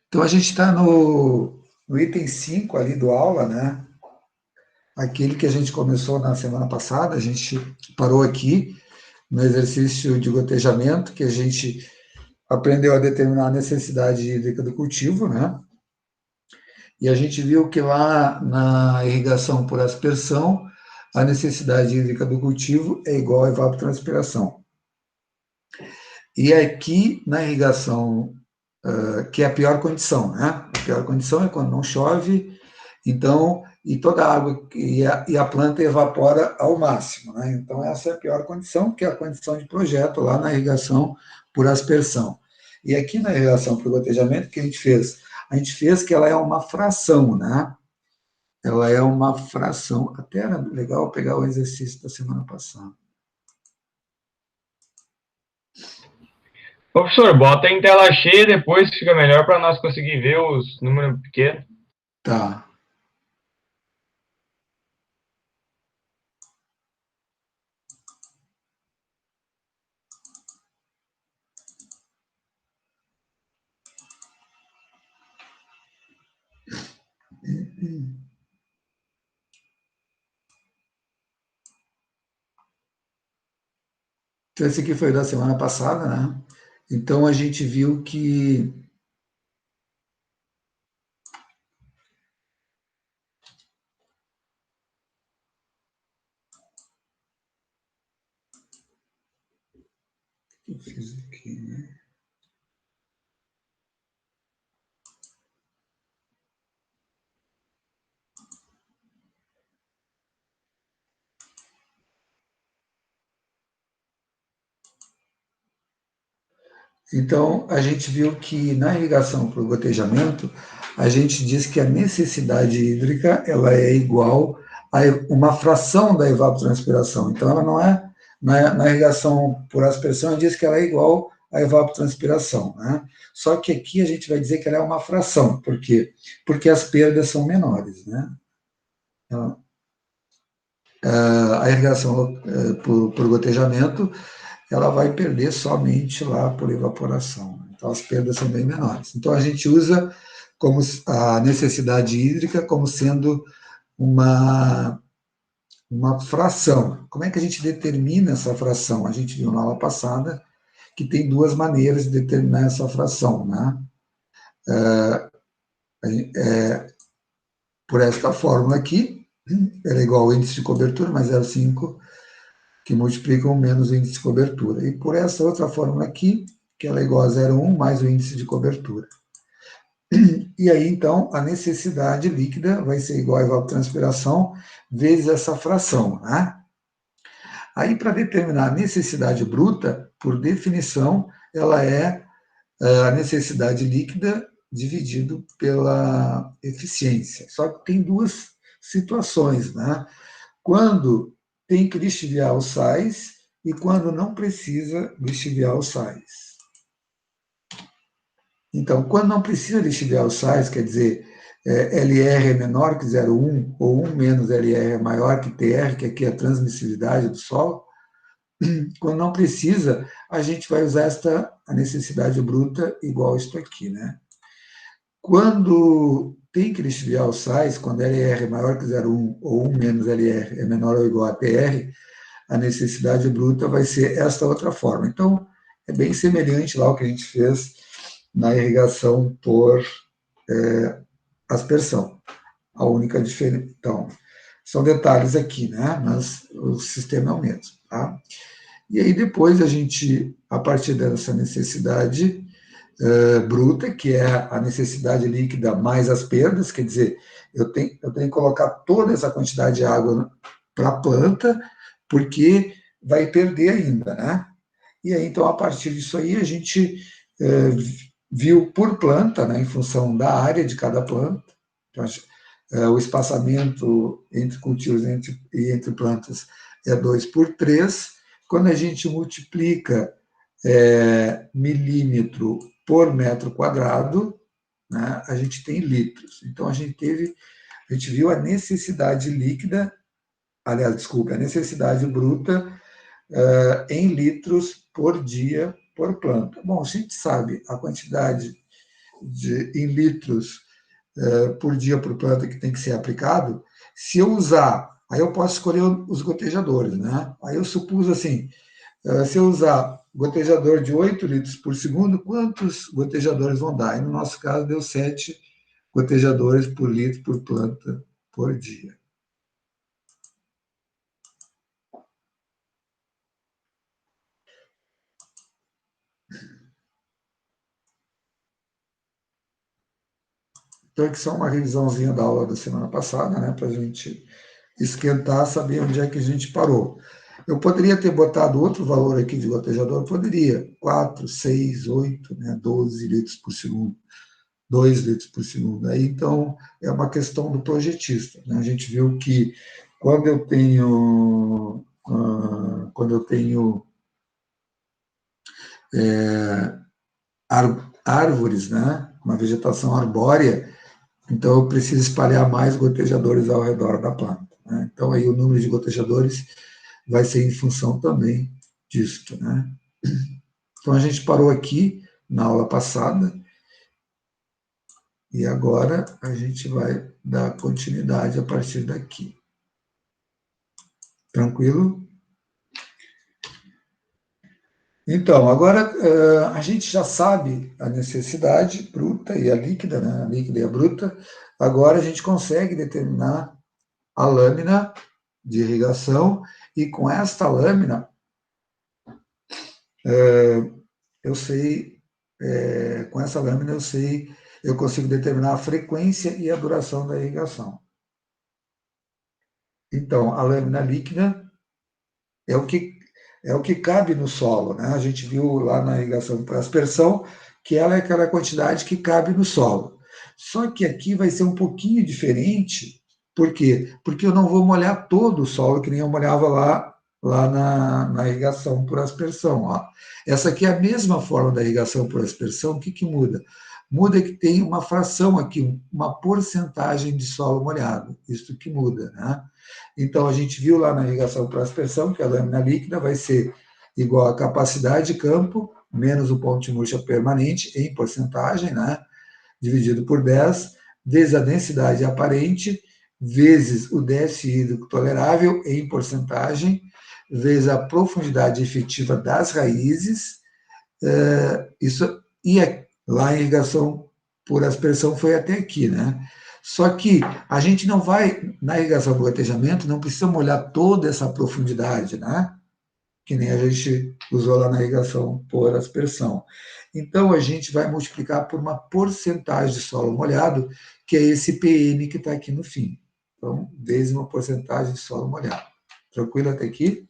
Então, a gente está no item 5 ali do aula, né? Aquele que a gente começou na semana passada, a gente parou aqui no exercício de gotejamento, que a gente aprendeu a determinar a necessidade hídrica do cultivo, né? E a gente viu que lá na irrigação por aspersão, a necessidade hídrica do cultivo é igual a evapotranspiração. E aqui na irrigação, que é a pior condição, né? A pior condição é quando não chove, então, e toda a água e a planta evapora ao máximo, né? Então, essa é a pior condição, que é a condição de projeto lá na irrigação por aspersão. E aqui na irrigação por gotejamento, o que a gente fez? A gente fez que ela é uma fração, né? Ela é uma fração. Até era legal pegar o exercício da semana passada. Professor, bota em tela cheia depois, fica melhor para nós conseguir ver os números pequenos. Tá. Então, esse aqui foi da semana passada, né? Então, a gente viu que eu fiz aqui, né? Então, a gente viu que na irrigação por gotejamento, a gente diz que a necessidade hídrica ela é igual a uma fração da evapotranspiração. Então, ela não é, na irrigação por aspersão, diz que ela é igual à evapotranspiração, né? Só que aqui a gente vai dizer que ela é uma fração. Por quê? Porque as perdas são menores, né? Então, a irrigação por gotejamento, ela vai perder somente lá por evaporação. Então, as perdas são bem menores. Então, a gente usa como a necessidade hídrica como sendo uma fração. Como é que a gente determina essa fração? A gente viu na aula passada que tem duas maneiras de determinar essa fração, né? Por esta fórmula aqui, ela é igual ao índice de cobertura mais 0,5, que multiplicam menos o índice de cobertura. E por essa outra fórmula aqui, que ela é igual a 0,1 mais o índice de cobertura. E aí, então, a necessidade líquida vai ser igual a evapotranspiração vezes essa fração, né? Aí, para determinar a necessidade bruta, por definição, ela é a necessidade líquida dividido pela eficiência. Só que tem duas situações, né? Quando tem que lixiviar os sais e quando não precisa lixiviar os sais. Então, quando não precisa lixiviar os sais, quer dizer, LR é menor que 0,1 ou 1 menos LR é maior que TR, que aqui é a transmissibilidade do solo, quando não precisa, a gente vai usar a necessidade bruta igual a isto aqui, né? Quando tem que lixiviar os sais, quando LR é maior que 0,1 ou 1 menos LR é menor ou igual a TR, a necessidade bruta vai ser esta outra forma. Então, é bem semelhante lá ao que a gente fez na irrigação por aspersão. A única diferença. Então, são detalhes aqui, né? Mas o sistema é o mesmo, tá? E aí depois a gente, a partir dessa necessidade bruta, que é a necessidade líquida mais as perdas, quer dizer, eu tenho que colocar toda essa quantidade de água para a planta, porque vai perder ainda, né? E aí, então, a partir disso aí, a gente viu por planta, né, em função da área de cada planta, então, o espaçamento entre cultivos e entre plantas é 2 por 3. Quando a gente multiplica milímetro por metro quadrado, né, a gente tem litros. Então, a gente viu a necessidade líquida, aliás, desculpa, a necessidade bruta em litros por dia por planta. Bom, a gente sabe a quantidade em litros por dia por planta que tem que ser aplicado, se eu usar, aí eu posso escolher os gotejadores, né? Aí eu supus assim, se eu usar gotejador de 8 litros por segundo, quantos gotejadores vão dar? E no nosso caso deu 7 gotejadores por litro por planta por dia. Então, aqui só uma revisãozinha da aula da semana passada, né, para a gente esquentar, saber onde é que a gente parou. Eu poderia ter botado outro valor aqui de gotejador? Poderia. 4, 6, 8, né, 12 litros por segundo, 2 litros por segundo. Aí, então, é uma questão do projetista. Né? A gente viu que quando eu tenho árvores, né, uma vegetação arbórea, então eu preciso espalhar mais gotejadores ao redor da planta. Né? Então, aí o número de gotejadores vai ser em função também disto. Né? Então, a gente parou aqui na aula passada e agora a gente vai dar continuidade a partir daqui. Tranquilo? Então, agora a gente já sabe a necessidade bruta e a líquida, né? A líquida e a bruta. Agora a gente consegue determinar a lâmina de irrigação e com esta lâmina eu sei, com essa lâmina eu consigo determinar a frequência e a duração da irrigação. Então, a lâmina líquida é o que cabe no solo, né? A gente viu lá na irrigação por aspersão que ela é aquela quantidade que cabe no solo. Só que aqui vai ser um pouquinho diferente, por quê? Porque eu não vou molhar todo o solo que nem eu molhava lá na irrigação por aspersão. Ó. Essa aqui é a mesma forma da irrigação por aspersão, o que muda? Muda que tem uma fração aqui, uma porcentagem de solo molhado, isso que muda, né? Então, a gente viu lá na irrigação por aspersão que a lâmina líquida vai ser igual à capacidade de campo menos o ponto de murcha permanente em porcentagem, né? Dividido por 10, vezes a densidade aparente, vezes o déficit hídrico tolerável em porcentagem, vezes a profundidade efetiva das raízes. Isso e lá em irrigação por aspersão foi até aqui, né? Só que a gente não vai, na irrigação por gotejamento, não precisa molhar toda essa profundidade, né? Que nem a gente usou lá na irrigação por aspersão. Então, a gente vai multiplicar por uma porcentagem de solo molhado, que é esse PM que está aqui no fim. Então, vezes uma porcentagem de solo molhado. Tranquilo até aqui?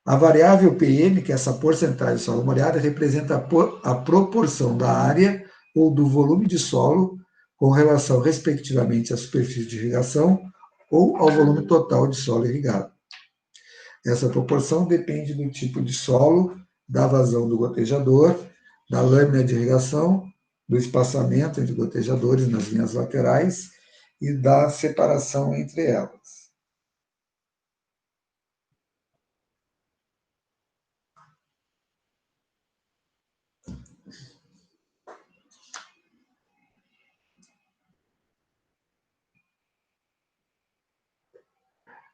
A variável PM, que é essa porcentagem de solo molhado, representa a proporção da área ou do volume de solo com relação, respectivamente, à superfície de irrigação ou ao volume total de solo irrigado. Essa proporção depende do tipo de solo, da vazão do gotejador, da lâmina de irrigação, do espaçamento entre gotejadores nas linhas laterais e da separação entre elas.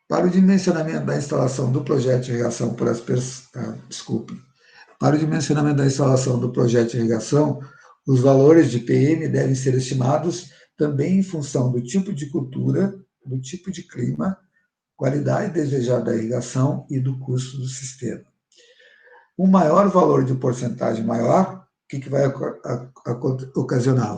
Para o dimensionamento da instalação do projeto de irrigação por aspersão, para o dimensionamento da instalação do projeto de irrigação, os valores de PM devem ser estimados também em função do tipo de cultura, do tipo de clima, qualidade desejada da irrigação e do custo do sistema. Um maior valor de porcentagem maior, o que vai ocasionar?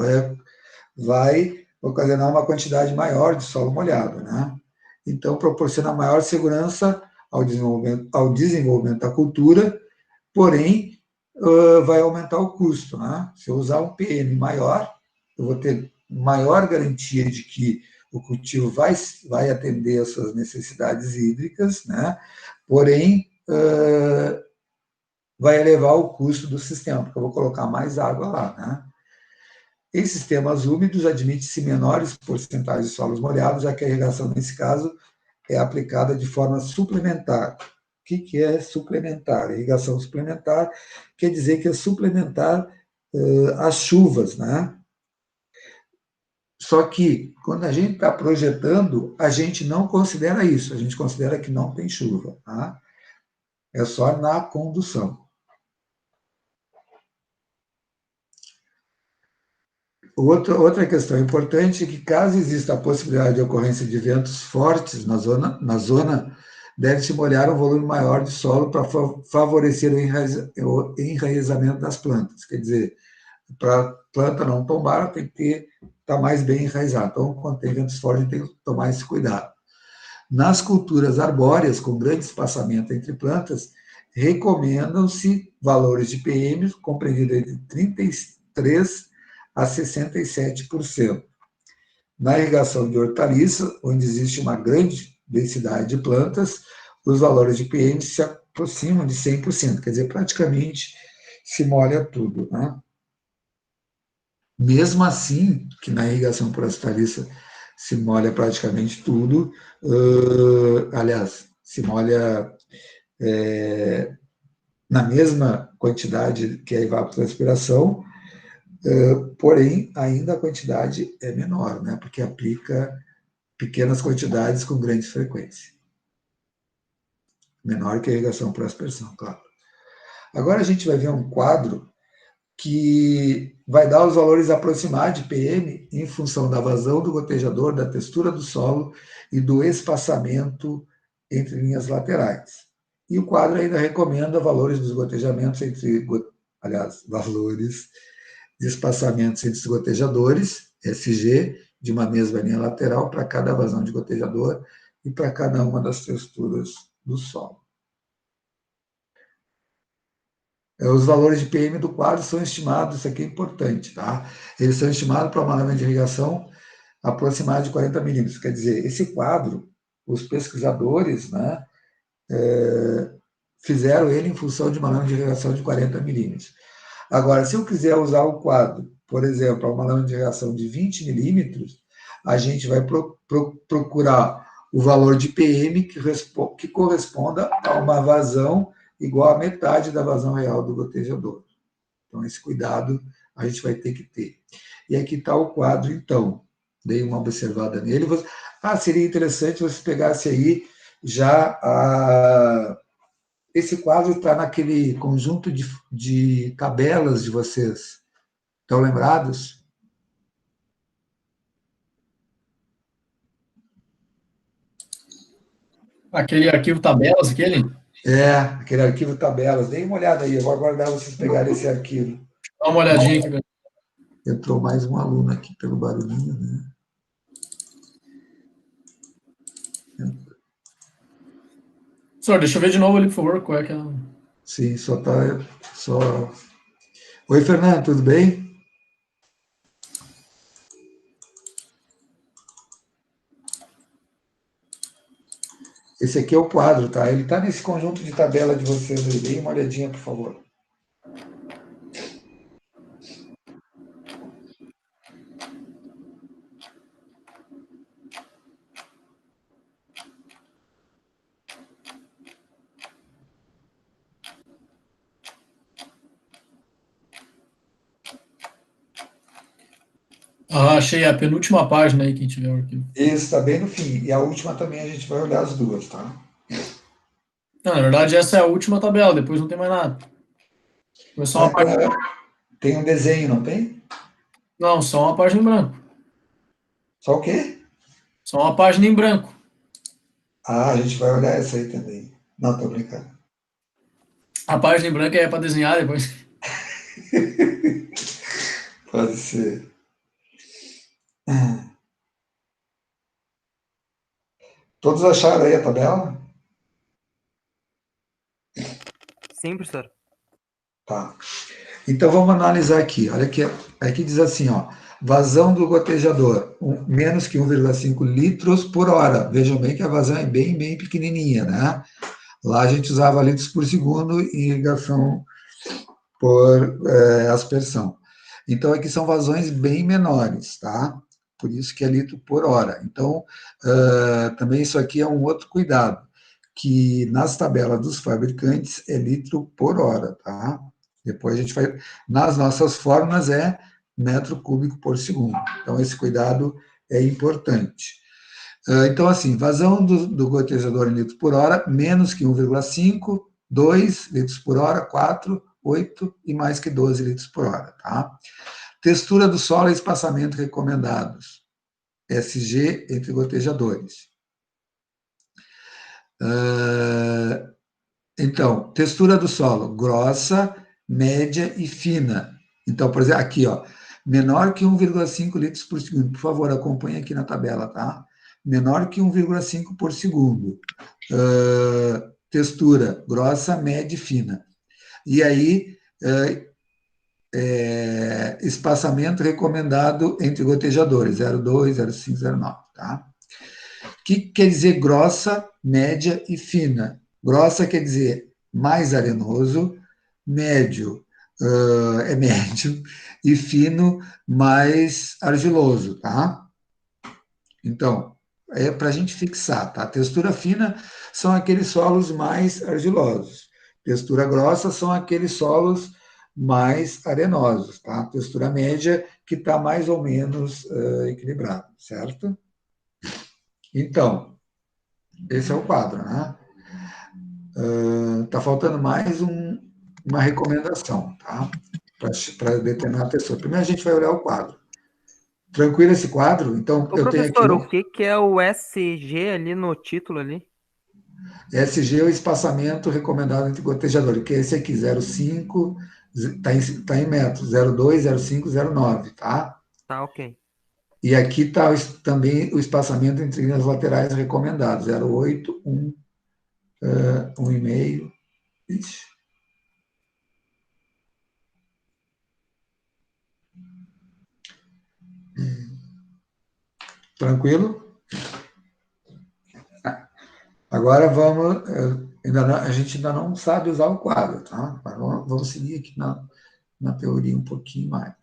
Vai ocasionar uma quantidade maior de solo molhado, né? Então, proporciona maior segurança ao desenvolvimento da cultura, porém, vai aumentar o custo. Né? Se eu usar um PM maior, eu vou ter maior garantia de que o cultivo vai atender às suas necessidades hídricas, né? Porém, vai elevar o custo do sistema, porque eu vou colocar mais água lá. Né? Em sistemas úmidos, admite-se menores porcentagens de solos molhados, já que a irrigação, nesse caso, é aplicada de forma suplementar. O que é suplementar? Irrigação suplementar quer dizer que é suplementar as chuvas, né? Só que, quando a gente está projetando, a gente não considera isso, a gente considera que não tem chuva, tá? É só na condução. Outra questão importante é que, caso exista a possibilidade de ocorrência de ventos fortes na zona deve-se molhar um volume maior de solo para favorecer o enraizamento das plantas. Quer dizer, para a planta não tombar, ela tem que estar mais bem enraizada. Então, quando tem ventos fortes, tem que tomar esse cuidado. Nas culturas arbóreas, com grande espaçamento entre plantas, recomendam-se valores de PM compreendidos entre 33% a 67%. Na irrigação de hortaliças, onde existe uma grande densidade de plantas, os valores de PM se aproximam de 100%, quer dizer, praticamente se molha tudo, né? Mesmo assim, que na irrigação por hortaliça se molha praticamente tudo, aliás, se molha na mesma quantidade que a evapotranspiração, porém, ainda a quantidade é menor, né? Porque aplica pequenas quantidades com grande frequência. Menor que a irrigação por aspersão, claro. Agora a gente vai ver um quadro que vai dar os valores aproximados de PM em função da vazão do gotejador, da textura do solo e do espaçamento entre linhas laterais. E o quadro ainda recomenda valores dos gotejamentos valores de espaçamentos entre os gotejadores, SG, de uma mesma linha lateral para cada vazão de gotejador e para cada uma das texturas do solo. Os valores de PM do quadro são estimados, isso aqui é importante, tá? Eles são estimados para uma lâmina de irrigação aproximada de 40 milímetros. Quer dizer, esse quadro, os pesquisadores, né, fizeram ele em função de uma lâmina de irrigação de 40 milímetros. Agora, se eu quiser usar o quadro, por exemplo, uma lâmina de irrigação de 20 milímetros, a gente vai procurar o valor de PM que corresponda a uma vazão igual à metade da vazão real do gotejador. Então, esse cuidado a gente vai ter que ter. E aqui está o quadro, então. Dei uma observada nele. Seria interessante se você pegasse aí já esse quadro está naquele conjunto de tabelas de vocês. Estão lembrados? Aquele arquivo tabelas, aquele? Aquele arquivo tabelas. Dê uma olhada aí, eu vou aguardar vocês pegarem esse arquivo. Dá uma olhadinha aqui. Entrou mais um aluno aqui pelo barulhinho, né? Senhor, deixa eu ver de novo ali, por favor, qual é que é. Sim, Oi, Fernando, tudo bem? Esse aqui é o quadro, tá? Ele está nesse conjunto de tabela de vocês aí. Dê uma olhadinha, por favor. Achei a penúltima página aí, quem tiver o arquivo. Isso, está bem no fim. E a última também a gente vai olhar as duas, tá? Não, na verdade, essa é a última tabela, depois não tem mais nada. Foi só uma página. Tem um desenho, não tem? Não, só uma página em branco. Só o quê? Só uma página em branco. A gente vai olhar essa aí também. Não, tô brincando. A página em branco é para desenhar depois. Pode ser. Todos acharam aí a tabela? Sim, professor. Tá. Então vamos analisar aqui. Olha aqui diz assim, ó, vazão do gotejador, menos que 1,5 litros por hora. Vejam bem que a vazão é bem pequenininha, né? Lá a gente usava litros por segundo em irrigação por aspersão. Então aqui são vazões bem menores, tá? Por isso que é litro por hora. Então, também isso aqui é um outro cuidado, que nas tabelas dos fabricantes é litro por hora, tá? Depois a gente vai... Nas nossas fórmulas é metro cúbico por segundo. Então, esse cuidado é importante. Então, assim, vazão do gotejador em litros por hora, menos que 1,5, 2 litros por hora, 4, 8 e mais que 12 litros por hora, tá? Textura do solo e espaçamento recomendados. SG entre gotejadores. Então, textura do solo, grossa, média e fina. Então, por exemplo, aqui, ó, menor que 1,5 litros por segundo. Por favor, acompanhe aqui na tabela, tá? Menor que 1,5 por segundo. Textura, grossa, média e fina. E aí, espaçamento recomendado entre gotejadores, 0,2, 0,5, 0,9, tá? O que quer dizer grossa, média e fina? Grossa quer dizer mais arenoso, médio é médio, e fino mais argiloso, tá? Então, é para a gente fixar, tá? Textura fina são aqueles solos mais argilosos. Textura grossa são aqueles solos mais arenosos, tá? Textura média que está mais ou menos equilibrado, certo? Então, esse é o quadro, né? Está faltando mais uma recomendação, tá? Para determinar a textura. Primeiro a gente vai olhar o quadro. Tranquilo esse quadro? Então, Ô, eu tenho aqui professor, o que é o SG ali no título ali? SG é o espaçamento recomendado entre gotejadores, que é esse aqui, 0,5, está em metros, 0,2, 0,5, 0,9, tá? Tá, ok. E aqui está também o espaçamento entre linhas laterais recomendados, 0,8, 1, 1,5. Ixi. Tranquilo? Agora vamos, a gente ainda não sabe usar o quadro, tá? Mas vamos seguir aqui na teoria um pouquinho mais.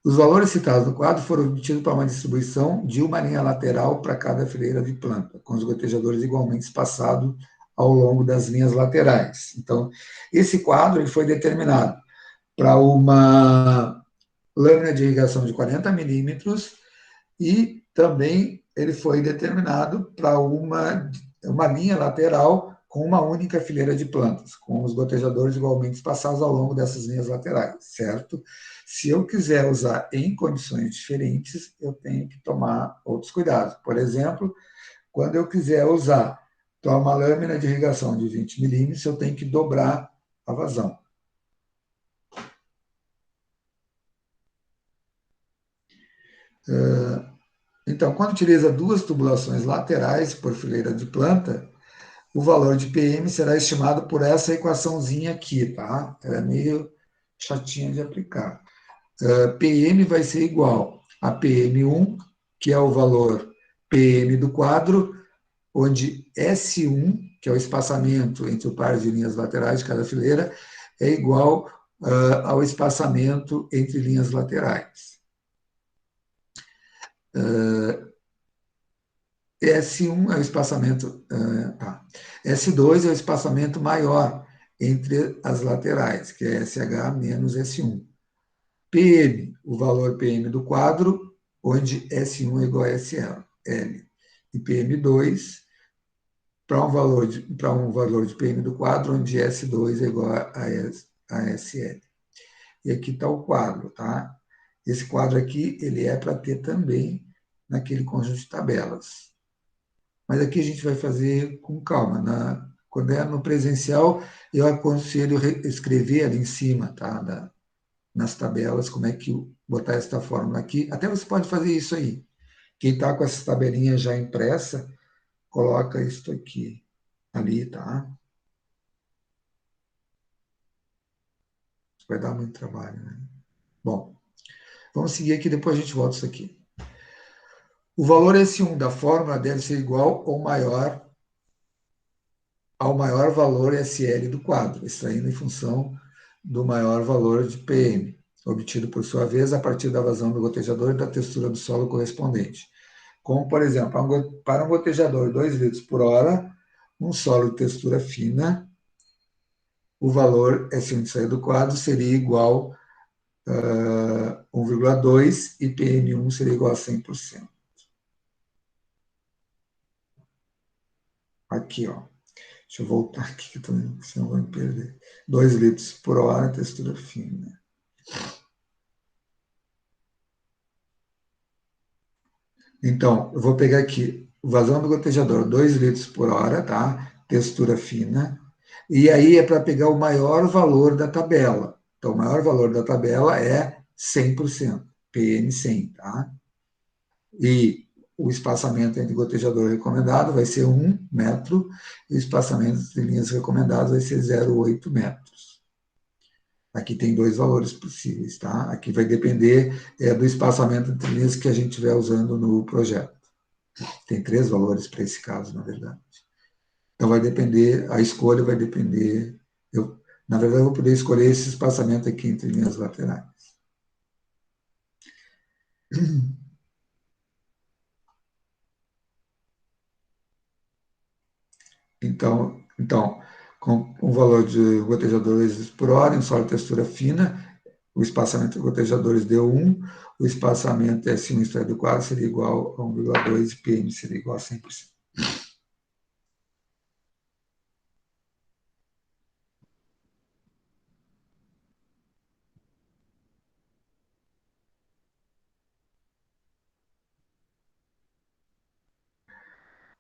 Os valores citados no quadro foram obtidos para uma distribuição de uma linha lateral para cada fileira de planta, com os gotejadores igualmente espaçados ao longo das linhas laterais. Então, esse quadro ele foi determinado para uma lâmina de irrigação de 40 milímetros e também ele foi determinado para uma linha lateral com uma única fileira de plantas, com os gotejadores igualmente espaçados ao longo dessas linhas laterais, certo? Se eu quiser usar em condições diferentes, eu tenho que tomar outros cuidados. Por exemplo, quando eu quiser usar uma lâmina de irrigação de 20 milímetros, eu tenho que dobrar a vazão. Então, quando utiliza duas tubulações laterais por fileira de planta, o valor de PM será estimado por essa equaçãozinha aqui, tá? Ela é meio chatinha de aplicar. PM vai ser igual a PM1, que é o valor PM do quadro, onde S1, que é o espaçamento entre o par de linhas laterais de cada fileira, é igual ao espaçamento entre linhas laterais. S1 é o espaçamento, S2 é o espaçamento maior entre as laterais, que é SH menos S1. PM, o valor PM do quadro, onde S1 é igual a SL. E PM2 para um valor de PM do quadro, onde S2 é igual a SL. E aqui está o quadro, tá? Esse quadro aqui, ele é para ter também naquele conjunto de tabelas. Mas aqui a gente vai fazer com calma. Quando é no presencial, eu aconselho escrever ali em cima, tá? Nas tabelas, como é que botar esta fórmula aqui. Até você pode fazer isso aí. Quem está com essa tabelinha já impressa, coloca isso aqui, ali, tá? Isso vai dar muito trabalho, né? Bom, vamos seguir aqui, depois a gente volta isso aqui. O valor S1 da fórmula deve ser igual ou maior ao maior valor SL do quadro, extraindo em função do maior valor de PM, obtido por sua vez a partir da vazão do gotejador e da textura do solo correspondente. Como, por exemplo, para um gotejador 2 litros por hora, um solo de textura fina, o valor S1 de saída do quadro seria igual a 1,2 e PM1 seria igual a 100%. Aqui, ó. Deixa eu voltar aqui, que senão eu vou me perder. 2 litros por hora, textura fina. Então, eu vou pegar aqui o vazão do gotejador, 2 litros por hora, tá? Textura fina. E aí é para pegar o maior valor da tabela. Então, o maior valor da tabela é 100%, PM100, tá? E o espaçamento entre gotejador recomendado vai ser 1 metro, e o espaçamento entre linhas recomendadas vai ser 0,8 metros. Aqui tem 2 valores possíveis, tá? Aqui vai depender do espaçamento entre linhas que a gente estiver usando no projeto. Tem 3 valores para esse caso, na verdade. Então, vai depender, a escolha vai depender. Na verdade, eu vou poder escolher esse espaçamento aqui entre linhas laterais. Então, com o valor de gotejadores por hora, em sólido textura fina, o espaçamento de gotejadores deu 1, o espaçamento S1 extraído do quadro seria igual a 1,2 e PM seria igual a 100%.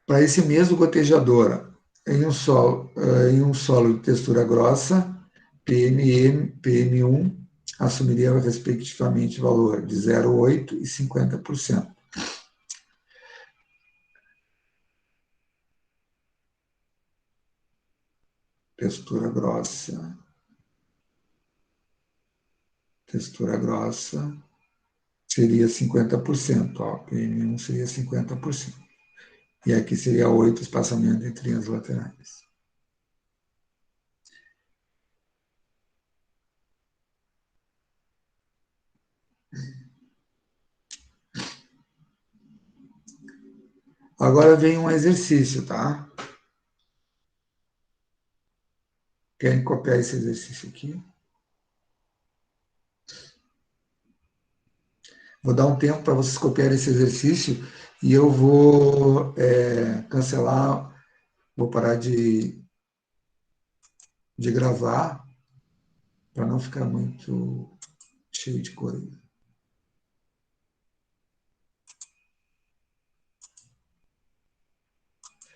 Para esse mesmo gotejador, em um solo de textura grossa, PM1 assumiria respectivamente valor de 0,8% e 50%. Textura grossa, seria 50%, ó, PM1 seria 50%. E aqui seria 8 espaçamento entre linhas laterais. Agora vem um exercício, tá? Querem copiar esse exercício aqui? Vou dar um tempo para vocês copiarem esse exercício e eu vou cancelar, vou parar de gravar para não ficar muito cheio de coisa.